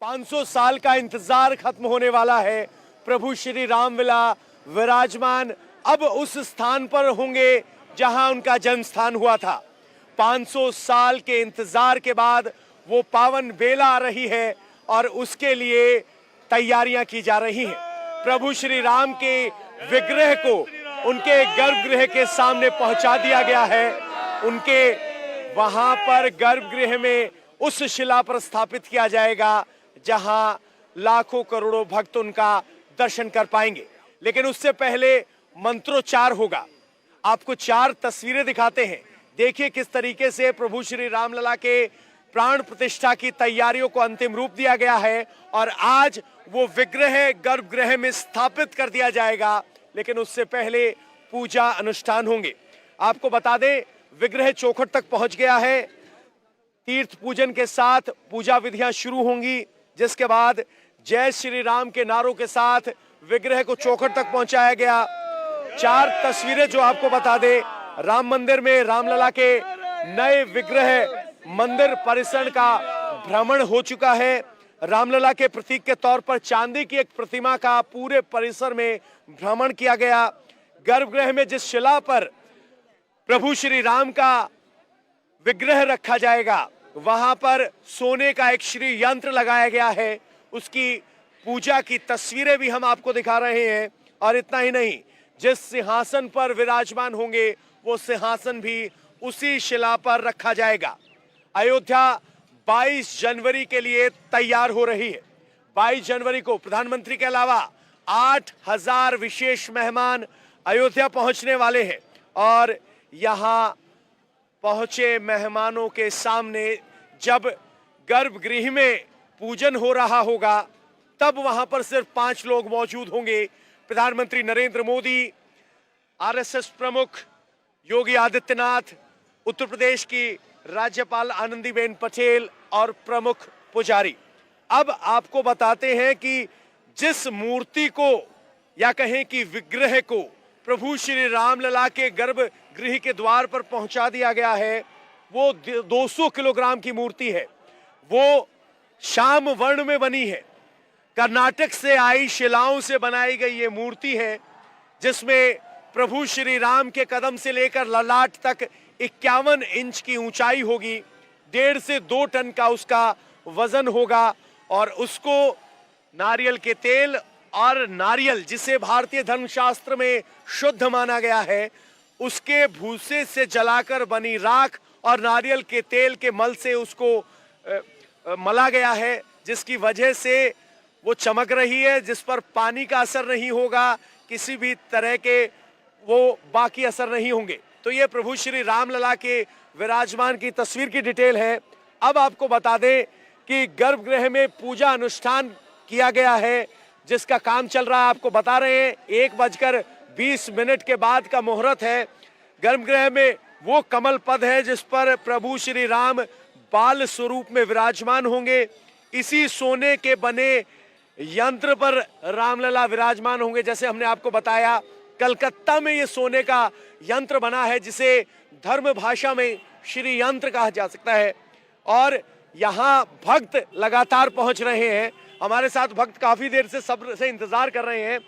500 साल का इंतजार खत्म होने वाला है। प्रभु श्री रामलला विराजमान अब उस स्थान पर होंगे जहां उनका जन्म स्थान हुआ था। 500 साल के इंतजार के बाद वो पावन बेला आ रही है और उसके लिए तैयारियां की जा रही हैं। प्रभु श्री राम के विग्रह को उनके गर्भगृह के सामने पहुंचा दिया गया है। उनके वहां पर गर्भगृह में उस शिला पर स्थापित किया जाएगा जहां लाखों करोड़ों भक्त उनका दर्शन कर पाएंगे। लेकिन उससे पहले मंत्रोच्चार होगा। आपको 4 तस्वीरें दिखाते हैं। देखिए किस तरीके से प्रभु श्री रामलला के प्राण प्रतिष्ठा की तैयारियों को अंतिम रूप दिया गया है और आज वो विग्रह गर्भगृह में स्थापित कर दिया जाएगा। लेकिन उससे पहले पूजा अनुष्ठान होंगे। आपको बता दें, विग्रह चौखट तक पहुंच गया है। तीर्थ पूजन के साथ पूजा विधियां शुरू होंगी, जिसके बाद जय श्री राम के नारों के साथ विग्रह को चौखट तक पहुंचाया गया। 4 तस्वीरें जो आपको बता दें, राम मंदिर में रामलला के नए विग्रह मंदिर परिसर का भ्रमण हो चुका है। रामलला के प्रतीक के तौर पर चांदी की एक प्रतिमा का पूरे परिसर में भ्रमण किया गया। गर्भगृह में जिस शिला पर प्रभु श्री राम का विग्रह रखा जाएगा, वहां पर सोने का एक श्री यंत्र लगाया गया है। उसकी पूजा की तस्वीरें भी हम आपको दिखा रहे हैं। और इतना ही नहीं, जिस सिंहासन पर विराजमान होंगे वो सिंहासन भी उसी शिला पर रखा जाएगा। अयोध्या 22 जनवरी के लिए तैयार हो रही है। 22 जनवरी को प्रधानमंत्री के अलावा 8000 विशेष मेहमान अयोध्या पहुंचने वाले हैं और यहां पहुंचे मेहमानों के सामने जब गर्भगृह में पूजन हो रहा होगा, तब वहां पर सिर्फ 5 लोग मौजूद होंगे। प्रधानमंत्री नरेंद्र मोदी, आरएसएस प्रमुख योगी आदित्यनाथ, उत्तर प्रदेश की राज्यपाल आनंदीबेन पटेल और प्रमुख पुजारी। अब आपको बताते हैं कि जिस मूर्ति को या कहें कि विग्रह को प्रभु श्री रामलला के गर्भगृह के द्वार पर पहुंचा दिया गया है, वो 200 किलोग्राम की मूर्ति है। वो श्याम वर्ण में बनी है। कर्नाटक से आई शिलाओं से बनाई गई ये मूर्ति है, जिसमें प्रभु श्री राम के कदम से लेकर ललाट तक 51 इंच की ऊंचाई होगी। 1.5 से 2 टन का उसका वजन होगा और उसको नारियल के तेल और नारियल, जिसे भारतीय धर्मशास्त्र में शुद्ध माना गया है, उसके भूसे से जलाकर बनी राख और नारियल के तेल के मल से उसको मला गया है, जिसकी वजह से वो चमक रही है, जिस पर पानी का असर नहीं होगा, किसी भी तरह के वो बाकी असर नहीं होंगे। तो ये प्रभु श्री रामलला के विराजमान की तस्वीर की डिटेल है। अब आपको बता दें कि गर्भगृह में पूजा अनुष्ठान किया गया है, जिसका काम चल रहा है। आपको बता रहे हैं 1:20 के बाद का मुहूर्त है। गर्भगृह में वो कमल पद है जिस पर प्रभु श्री राम बाल स्वरूप में विराजमान होंगे। इसी सोने के बने यंत्र पर रामलला विराजमान होंगे। जैसे हमने आपको बताया, कलकत्ता में ये सोने का यंत्र बना है, जिसे धर्म भाषा में श्री यंत्र कहा जा सकता है। और यहाँ भक्त लगातार पहुंच रहे हैं। हमारे साथ भक्त काफी देर से सब्र से इंतजार कर रहे हैं।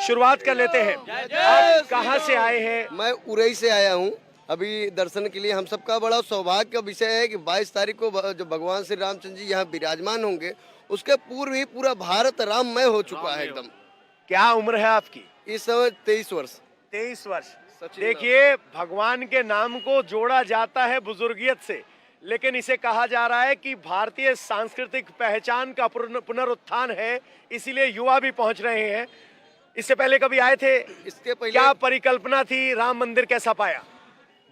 शुरुआत कर लेते हैं। आप कहाँ से आए हैं? मैं उरई से आया हूँ अभी दर्शन के लिए। हम सबका बड़ा सौभाग्य का विषय है कि 22 तारीख को जो भगवान श्री रामचंद्र जी यहाँ विराजमान होंगे, उसके पूर्व ही पूरा भारत राममय हो चुका है एकदम। क्या उम्र है आपकी? इस समय 23 वर्ष। 23 वर्ष। देखिए, भगवान के नाम को जोड़ा जाता है बुजुर्गियत से, लेकिन इसे कहा जा रहा है कि भारतीय सांस्कृतिक पहचान का पुनरुत्थान है, इसीलिए युवा भी पहुंच रहे हैं। इससे पहले कभी आए थे? इसके पहले क्या परिकल्पना थी? राम मंदिर कैसा पाया?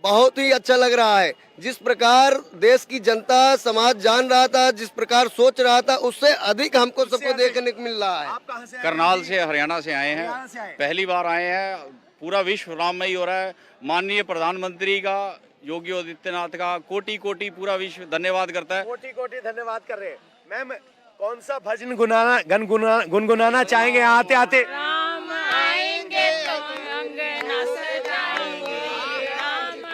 बहुत ही अच्छा लग रहा है। जिस प्रकार देश की जनता समाज जान रहा था, जिस प्रकार सोच रहा था, उससे अधिक हमको सबको देखने को मिल रहा है। आप कहां से आए? करनाल से, हरियाणा से आए हैं। हरियाणा से आए। पहली बार आए हैं। पूरा विश्व राममय हो रहा है। माननीय प्रधानमंत्री का, योगी आदित्यनाथ का कोटि कोटि पूरा विश्व धन्यवाद करता है। कोटि कोटि धन्यवाद कर रहे हैं। मैम, कौन सा भजन गुनगुनाना चाहेंगे आते आते? राम आएंगे तो अंगना सजाएंगे, राम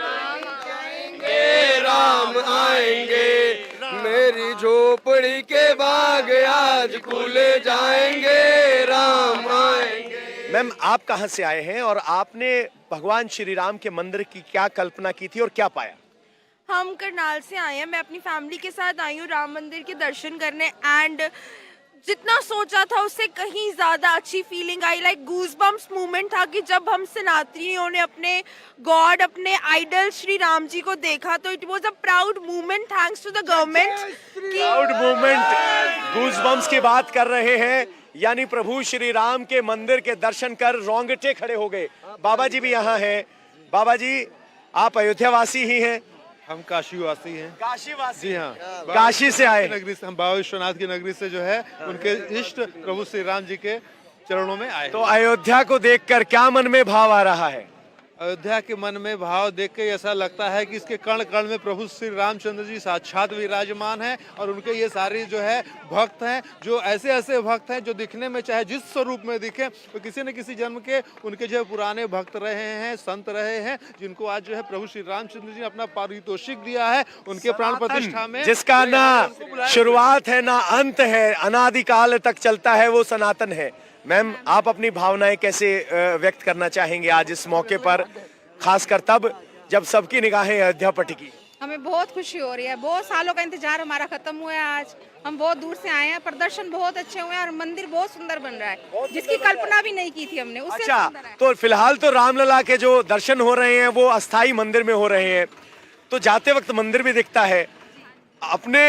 आएंगे, राम आएंगे, मेरी झोपड़ी के बाग आज खुले जाएंगे, राम आएंगे। मैम, आप कहाँ से आए हैं और आपने भगवान श्री राम के मंदिर की क्या कल्पना की थी और क्या पाया? हम करनाल से आए हैं, मैं अपनी फैमिली के साथ आई हूँ राम मंदिर के दर्शन करने एंड जितना सोचा था उससे कहीं ज्यादा अच्छी फीलिंग आई। लाइक गूज़बम्प्स मूवमेंट था कि जब हम सनातनियों ने अपने गॉड, अपने आइडल श्री राम जी को देखा तो it was a proud movement thanks to the government. Proud movement, goosebumps की बात कर रहे हैं, यानी प्रभु श्री राम के मंदिर के दर्शन कर रोंगटे खड़े हो गए। बाबा जी भी यहाँ हैं। बाबा जी, आप अयोध्या वासी ही हैं? हम काशीवासी हैं। काशीवासी? जी हाँ, काशी से आए। नगरी से, हम बाबा विश्वनाथ की नगरी से जो है उनके इष्ट प्रभु श्री राम जी के चरणों में आए। तो अयोध्या को देखकर क्या मन में भाव आ रहा है? अयोध्या के मन में भाव देख के ऐसा लगता है कि इसके कण कण में प्रभु श्री रामचंद्र जी साक्षात विराजमान हैं और उनके ये सारे जो है भक्त हैं, जो ऐसे ऐसे भक्त हैं जो दिखने में चाहे जिस स्वरूप में दिखे तो किसी न किसी जन्म के उनके जो पुराने भक्त रहे हैं, संत रहे हैं, जिनको आज जो है प्रभु श्री रामचंद्र जी ने अपना पारितोषिक दिया है उनके प्राण प्रतिष्ठा में, जिसका ना शुरुआत है ना अंत है, अनादिकाल तक चलता है, वो सनातन है। मैम, आप अपनी भावनाएं कैसे व्यक्त करना चाहेंगे आज इस मौके पर, खासकर तब जब सबकी निगाहें अयोध्या पर टिकी? हमें बहुत खुशी हो रही है, बहुत सालों का इंतजार हमारा खत्म हुआ है। आज हम बहुत दूर से आए हैं, प्रदर्शन बहुत अच्छे हुए हैं और मंदिर बहुत सुंदर बन रहा है, जिसकी कल्पना भी नहीं की थी हमने, उससे अच्छा, सुंदर है। तो फिलहाल तो रामलला के जो दर्शन हो रहे हैं वो अस्थाई मंदिर में हो रहे हैं, तो जाते वक्त मंदिर भी दिखता है। अपने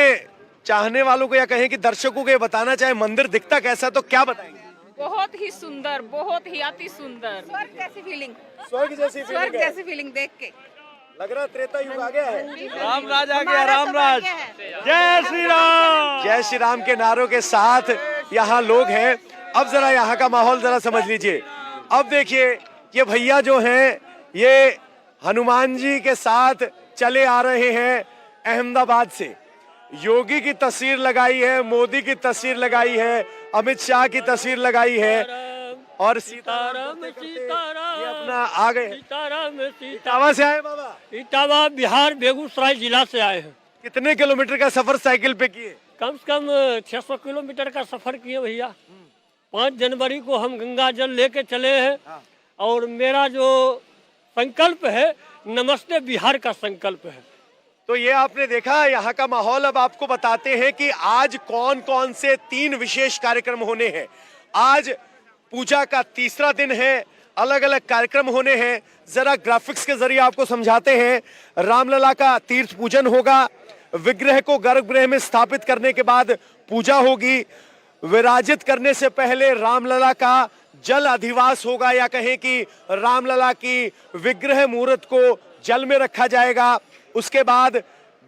चाहने वालों को या कहें कि दर्शकों को ये बताना चाहे मंदिर दिखता कैसा, तो क्या बताएंगे? बहुत ही सुंदर, बहुत ही अति सुंदर। स्वर्ग जैसी फीलिंग, स्वर्ग जैसी स्वर्ग फीलिंग है। जैसी फीलिंग देख के लग रहा त्रेता युग आ गया है। राम राज आ गया, राम राज। जय श्री राम, जय श्री राम के नारों के साथ यहाँ लोग हैं। अब जरा यहाँ का माहौल जरा समझ लीजिए। अब देखिए, ये भैया जो हैं ये हनुमान जी के साथ चले आ रहे हैं अहमदाबाद से। योगी की तस्वीर लगाई है, मोदी की तस्वीर लगाई है, अमित शाह की तस्वीर लगाई है और सीताराम ये अपना आ गए। इटावा से आए बाबा? इटावा बिहार बेगूसराय जिला से आए हैं। कितने किलोमीटर का सफर साइकिल पे किए? कम से कम 600 किलोमीटर का सफर किए भैया। 5 जनवरी को हम गंगा जल लेके चले हैं और मेरा जो संकल्प है नमस्ते बिहार का संकल्प है। तो ये आपने देखा यहाँ का माहौल। अब आपको बताते हैं कि आज कौन कौन से 3 विशेष कार्यक्रम होने हैं। आज पूजा का तीसरा दिन है, अलग अलग कार्यक्रम होने हैं। जरा ग्राफिक्स के जरिए आपको समझाते हैं। रामलला का तीर्थ पूजन होगा, विग्रह को गर्भगृह में स्थापित करने के बाद पूजा होगी, विराजित करने से पहले रामलला का जल अधिवास होगा या कहें कि रामलला की विग्रह मूर्त को जल में रखा जाएगा। उसके बाद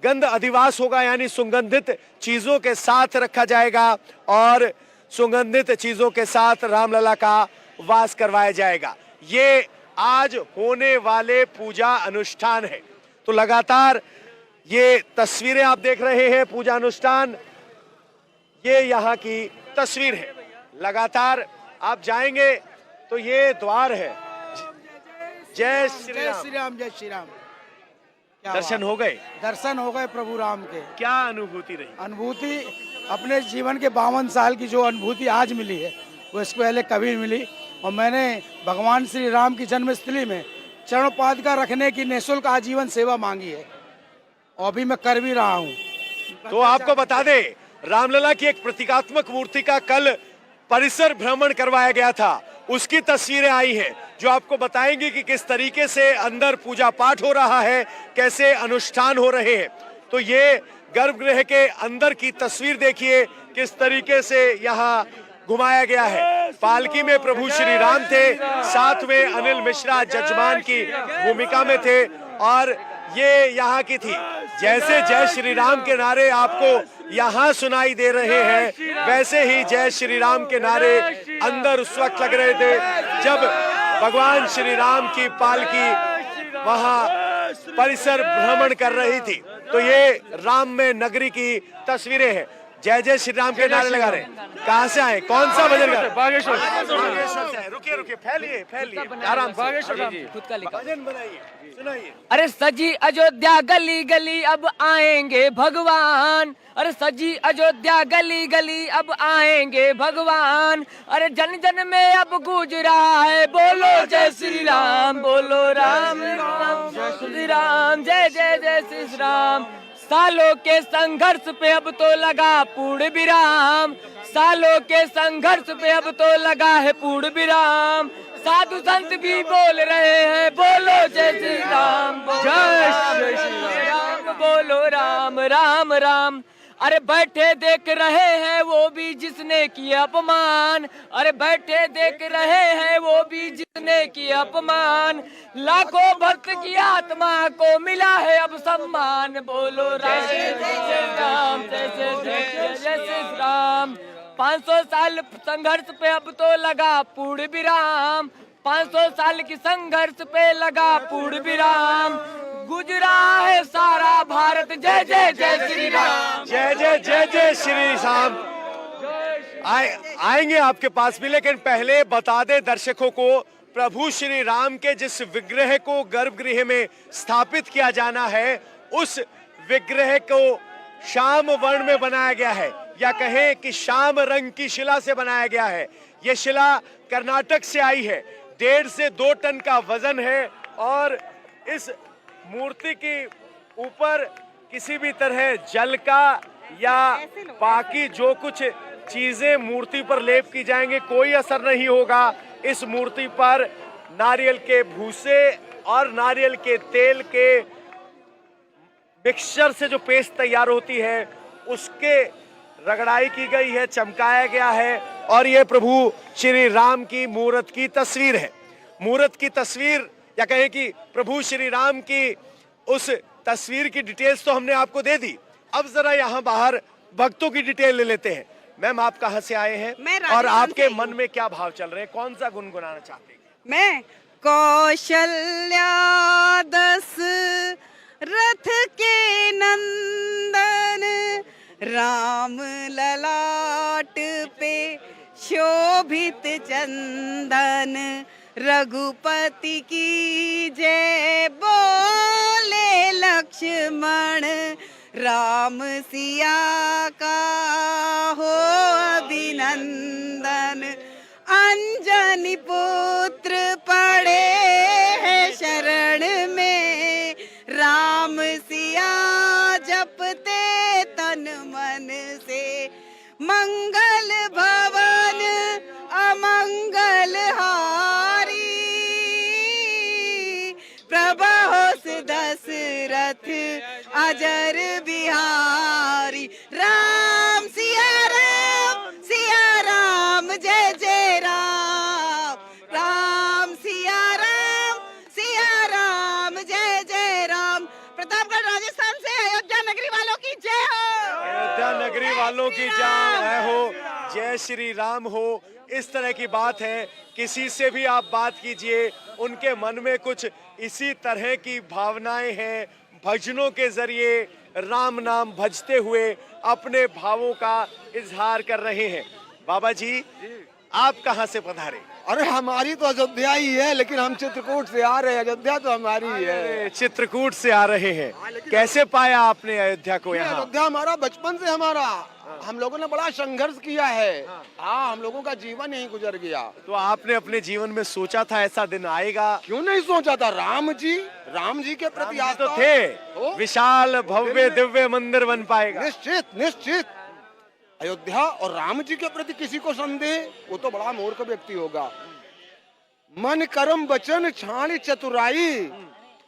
गंध अधिवास होगा, यानी सुगंधित चीजों के साथ रखा जाएगा और सुगंधित चीजों के साथ रामलला का वास करवाया जाएगा। ये आज होने वाले पूजा अनुष्ठान है। तो लगातार ये तस्वीरें आप देख रहे हैं, पूजा अनुष्ठान, ये यहाँ की तस्वीर है। लगातार आप जाएंगे तो ये द्वार है। जय श्री राम। जय श्री राम, जय श्री राम। दर्शन हो गए? दर्शन हो गए प्रभु राम के। क्या अनुभूति रही? अनुभूति अपने जीवन के 52 साल की जो अनुभूति आज मिली है वो इसके पहले कभी मिली। और मैंने भगवान श्री राम की जन्मस्थली में चरणोपादुका रखने की निःशुल्क आजीवन सेवा मांगी है और अभी मैं कर भी रहा हूँ। तो आपको बता दें, रामलला की एक प्रतीकात्मक मूर्ति का कल परिसर भ्रमण करवाया गया था, उसकी तस्वीरें आई हैं जो आपको बताएंगी कि किस तरीके से अंदर पूजा पाठ हो रहा है, कैसे अनुष्ठान हो रहे हैं। तो ये गर्भगृह के अंदर की तस्वीर देखिए, किस तरीके से यहाँ घुमाया गया है। पालकी में प्रभु श्री राम थे, साथ में अनिल मिश्रा जजमान की भूमिका में थे और ये यहाँ की थी। जैसे जय श्री राम के नारे आपको यहाँ सुनाई दे रहे हैं, वैसे ही जय श्री राम के नारे अंदर उस वक्त लग रहे थे जब भगवान श्री राम की पालकी वहाँ परिसर भ्रमण कर रही थी। तो ये राम में नगरी की तस्वीरें हैं। जय जय श्री राम के नारे लगा रहे हैं। कहाँ से आए, कौन सा भजन गा रहे हैं? बागेश्वर से आए। रुकिए रुकिए, फैलिए आराम से, खुद का लिखा। भजन बनाइए, सुनाइए। अरे सजी अयोध्या गली गली अब आएंगे भगवान, अरे सजी अयोध्या गली गली अब आएंगे भगवान, अरे जन जन में अब गूंज रहा है बोलो जय श्री राम, बोलो राम राम जय श्री राम, जय जय जय श्री राम। सालों के संघर्ष पे अब तो लगा पूर्ण विराम, सालों के संघर्ष पे अब तो लगा है पूर्ण विराम, साधु संत भी बोल रहे हैं बोलो जय श्री राम, जय श्री राम, बोलो राम राम राम। अरे बैठे देख रहे हैं वो भी जिसने किया अपमान, अरे बैठे देख रहे हैं वो भी जिसने किया अपमान, लाखों भक्त की आत्मा को मिला है अब सम्मान, बोलो राम जय राम जय जय जय श्री राम। 500 साल संघर्ष पे अब तो लगा पूर्ण विराम, 500 साल की संघर्ष पे लगा पूर्ण विराम, गुजरा है सारा भारत जय जय जय श्री राम, जय जय जय जय श्री राम। आएंगे आपके पास भी, लेकिन पहले बता दे दर्शकों को प्रभु श्री राम के जिस विग्रह को गर्भगृह में स्थापित किया जाना है, उस विग्रह को श्याम वर्ण में बनाया गया है, या कहें कि श्याम रंग की शिला से बनाया गया है। यह शिला कर्नाटक से आई है, 1.5 से 2 टन का वजन है, और इस मूर्ति के ऊपर किसी भी तरह जल का या बाकी जो कुछ चीजें मूर्ति पर लेप की जाएंगे कोई असर नहीं होगा। इस मूर्ति पर नारियल के भूसे और नारियल के तेल के मिक्सचर से जो पेस्ट तैयार होती है उसके रगड़ाई की गई है, चमकाया गया है, और ये प्रभु श्री राम की मूर्त की तस्वीर है। मूर्त की तस्वीर, या कहें कि प्रभु श्री राम की उस तस्वीर की डिटेल्स तो हमने आपको दे दी। अब जरा यहाँ बाहर भक्तों की डिटेल ले लेते हैं। मैम, आप कहाँ से आए हैं और आपके मन में क्या भाव चल रहे हैं, कौन सा गुनगुनाना चाहते हैं? मैं कौशल्या दस रथ के नंदन, राम ललाट पे शोभित चंदन, रघुपति की जय बोले लक्ष्मण, राम सिया का हो अभिनंदन, अंजनी पुत्र पड़े हैं शरण में, राम सिया जपते तन मन से, मंगल भवन अमंगल हारी, प्रभहोस दशरथ अजर बिहारी, राम सिया राम जय जय राम, राम सिया राम जय जय राम। प्रतापगढ़ राजस्थान से अयोध्या नगरी वालों की जय हो, अयोध्या नगरी वालों की जय हो, जय श्री राम हो। इस तरह की बात है, किसी से भी आप बात कीजिए, उनके मन में कुछ इसी तरह की भावनाएं हैं। भजनों के जरिए राम नाम भजते हुए अपने भावों का इजहार कर रहे हैं। बाबा जी, आप कहाँ से पधारे? अरे हमारी तो अयोध्या ही है, लेकिन हम चित्रकूट से आ रहे हैं, अयोध्या तो हमारी ही है। चित्रकूट से आ रहे हैं, कैसे पाया आपने अयोध्या को? यहाँ अयोध्या हमारा बचपन से हमारा, हम लोगों ने बड़ा संघर्ष किया है। हाँ, हम लोगों का जीवन यही गुजर गया। तो आपने अपने जीवन में सोचा था ऐसा दिन आएगा? क्यों नहीं सोचा था? राम जी के प्रति तो थे, विशाल भव्य दिव्य मंदिर बन पाएगा। निश्चित। अयोध्या और राम जी के प्रति किसी को संदेह, वो तो बड़ा मूर्ख व्यक्ति होगा। मन कर्म वचन छाण चतुराई,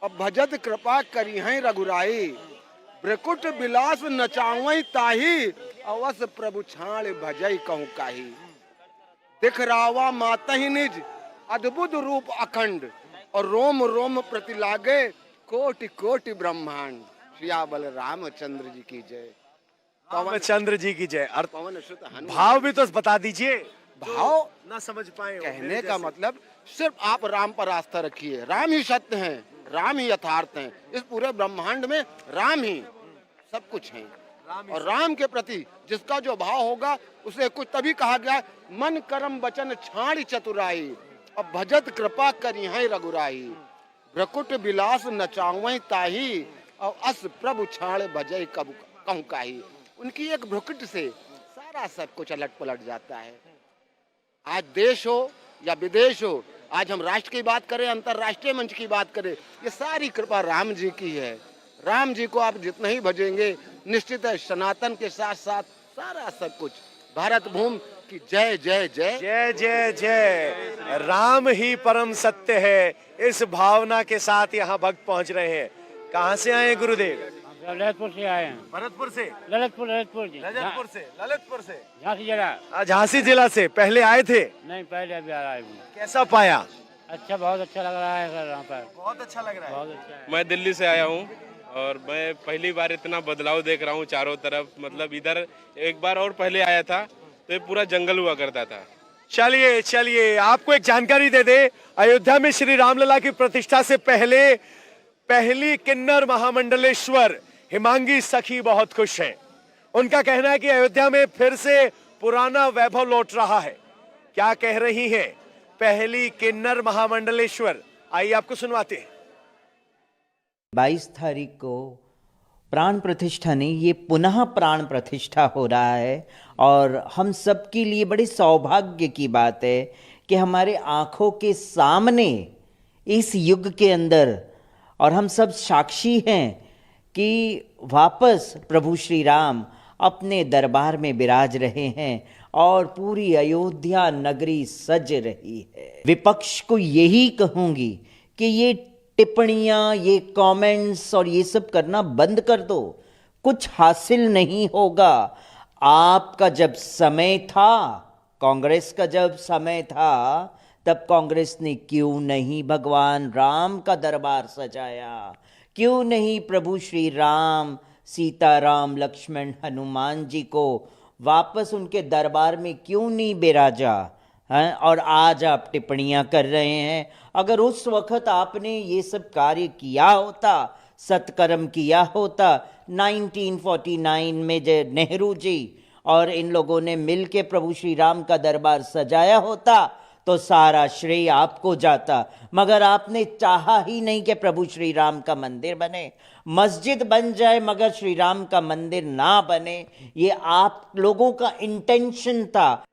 अब भजत कृपा करी है रघुराई, ब्रकुट बिलास नचावई ताही, अवश्य प्रभु छाण भजई कहूँ काही, दिख रावा माता ही निज अद्भुत रूप अखंड, और रोम रोम प्रति लागे कोटि कोटि ब्रह्मांड, सियाबल रामचंद्र जी की जय, रामचंद्र जी की जय। पवन सुत हनुमान। भाव भी तो बता दीजिए, भाव ना समझ पाए। कहने का मतलब सिर्फ आप राम पर आस्था रखिए, राम ही सत्य हैं, राम ही यथार्थ हैं, इस पूरे ब्रह्मांड में राम ही सब कुछ है। और राम के प्रति जिसका जो भाव होगा उसे कुछ तभी कहा गया, मन कर्म वचन छाड़ चतुराई, अब भजत कृपा करी है रघुराई, भ्रकुट विलास नचावै ताही, और अस प्रभु छाड़ भजय कब कहूँ काही। उनकी एक भ्रकुट से सारा सब कुछ अलट पलट जाता है। आज देश हो या विदेश हो, आज हम राष्ट्र की बात करें, अंतरराष्ट्रीय मंच की बात करें, ये सारी कृपा राम जी की है। राम जी को आप जितना ही भजेंगे, निश्चित है सनातन के साथ साथ सारा सब कुछ भारत भूमि की जय जय जय जय जय जय। राम ही परम सत्य है, इस भावना के साथ यहाँ भक्त पहुँच रहे हैं। कहाँ से आए गुरुदेव? ललितपुर से आए हैं। भरतपुर से? ललितपुर जी। ललितपुर से झांसी जिला। झांसी जिला से पहले आए थे? नहीं, पहले अभी आए हूँ। कैसा पाया? अच्छा, बहुत अच्छा लग रहा है सर यहाँ पर। बहुत अच्छा लग रहा है। बहुत अच्छा है। मैं दिल्ली से आया हूँ और मैं पहली बार इतना बदलाव देख रहा हूँ चारों तरफ। मतलब इधर एक बार और पहले आया था तो ये पूरा जंगल हुआ करता था। चलिए चलिए, आपको एक जानकारी दे दे। अयोध्या में श्री रामलला की प्रतिष्ठा से पहले पहली किन्नर महामंडलेश्वर हिमांगी सखी बहुत खुश है। उनका कहना है कि अयोध्या में फिर से पुराना वैभव लौट रहा है। क्या कह रही हैं पहली किन्नर महामंडलेश्वर? आइए आपको सुनवाते हैं। 22 तारीख को प्राण प्रतिष्ठा नहीं, ये पुनः प्राण प्रतिष्ठा हो रहा है और हम सब के लिए बड़े सौभाग्य की बात है कि हमारे आंखों के सामने इस युग के अंदर, और हम सब साक्षी हैं कि वापस प्रभु श्री राम अपने दरबार में विराज रहे हैं और पूरी अयोध्या नगरी सज रही है। विपक्ष को यही कहूंगी कि ये टिप्पणियां, ये कमेंट्स और ये सब करना बंद कर दो, कुछ हासिल नहीं होगा। आपका जब समय था, कांग्रेस का जब समय था, तब कांग्रेस ने क्यों नहीं भगवान राम का दरबार सजाया? क्यों नहीं प्रभु श्री राम, सीताराम, लक्ष्मण, हनुमान जी को वापस उनके दरबार में क्यों नहीं बिराजा? हैं? और आज आप टिप्पणियां कर रहे हैं। अगर उस वक्त आपने ये सब कार्य किया होता, सत्कर्म किया होता, 1949 में जब नेहरू जी और इन लोगों ने मिल के प्रभु श्री राम का दरबार सजाया होता, तो सारा श्रेय आपको जाता। मगर आपने चाहा ही नहीं कि प्रभु श्री राम का मंदिर बने। मस्जिद बन जाए मगर श्री राम का मंदिर ना बने, ये आप लोगों का इंटेंशन था।